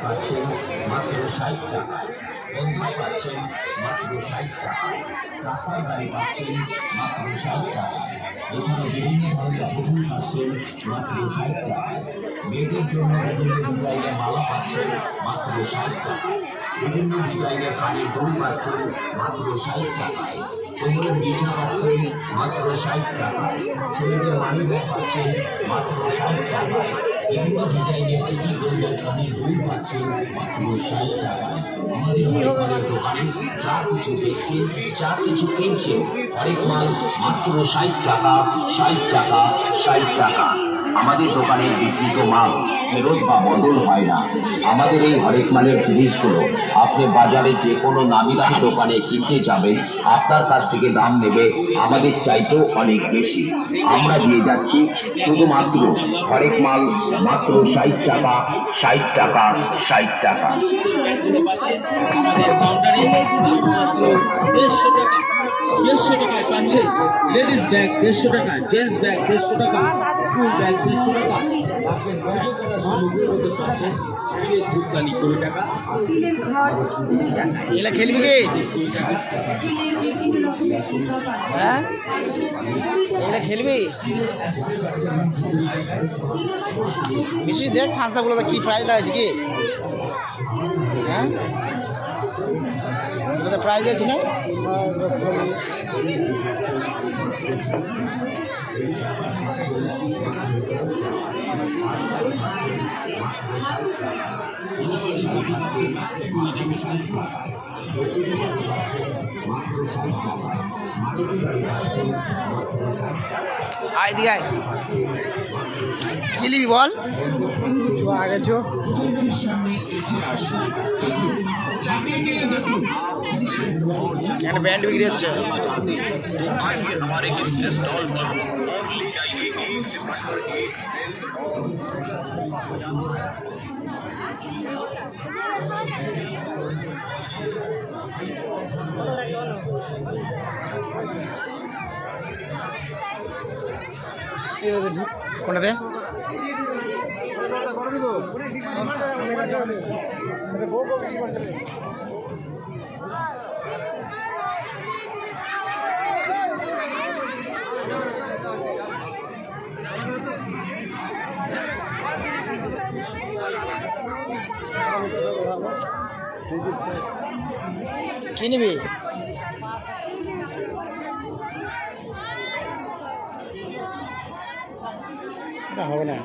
পাচ্ছেন মাত্র 60 টাকায়, বন্দুক পাচ্ছেন মাত্র 60 টাকায়, কাঁথার গাড়ি পাচ্ছেন মাত্র 60 টাকায়। এছাড়া বিভিন্ন ধরনের পুতুল পাচ্ছেন মাত্র 60 টাকায়। মেয়েদের জন্য বিভিন্ন ডিজাইনের মালা পাচ্ছেন মাত্র 60 টাকায়। বিভিন্ন ডিজাইনের কানের দুল পাচ্ছেন মাত্র 60 টাকায়। কোমরের বিছা পাচ্ছেন মাত্র 60 টাকায়। ছেলেদের মানি ব্যাগ পাচ্ছেন মাত্র 60 টাকায়। বিভিন্ন ডিজাইনের সিটি গোল্ডের কানের দুল পাচ্ছেন মাত্র 60 টাকায়। আমাদের হরেক মালের দোকানে যা কিছু দেখছেন, যা কিছু কিনছেন, হরেক মাল মাত্র 60 টাকা, 60 টাকা, 60 টাকা। আমাদের দোকানে বিক্রিত মাল ফেরত বা বদল হয় না। আমাদের এই হরেক মালের জিনিসগুলো আপনি বাজারে যে কোনো নামি দামি দোকানে কিনতে যাবেন, আপনার কাছ থেকে দাম নেবে আমাদের চাইতেও অনেক বেশি। আমরা দিয়ে যাচ্ছি শুধুমাত্র হরেক মাল মাত্র 60 টাকা, 60 টাকা, 60 টাকা। আমাদের কাউন্টারে মাত্র 150 টাকা, 150 টাকায় পাচ্ছেন লেডিস ব্যাগ 150 টাকা, জেন্টস ব্যাগ 150 টাকা, স্কুল ব্যাগ 150 টাকা। পাচ্ছেন পুজো করার সামগ্রীর মধ্যে পাচ্ছেন স্টিলের ধূপদানি 20 টাকা, স্টিলের ঘর 20 টাকা। এগুলা খেলবি কি? হ্যাঁ, এগুলা খেলবি? বেশি দেখ থামস আপগুলো কি প্রাইস লাগছে কি? হ্যাঁ, প্রাইস আছে না? আয় দিকে আয়, কি নিবি বল? আগে চো এখানে ব্যান্ড বিক্রি হচ্ছে। কোনটাতে? কি নিবি? হবে না।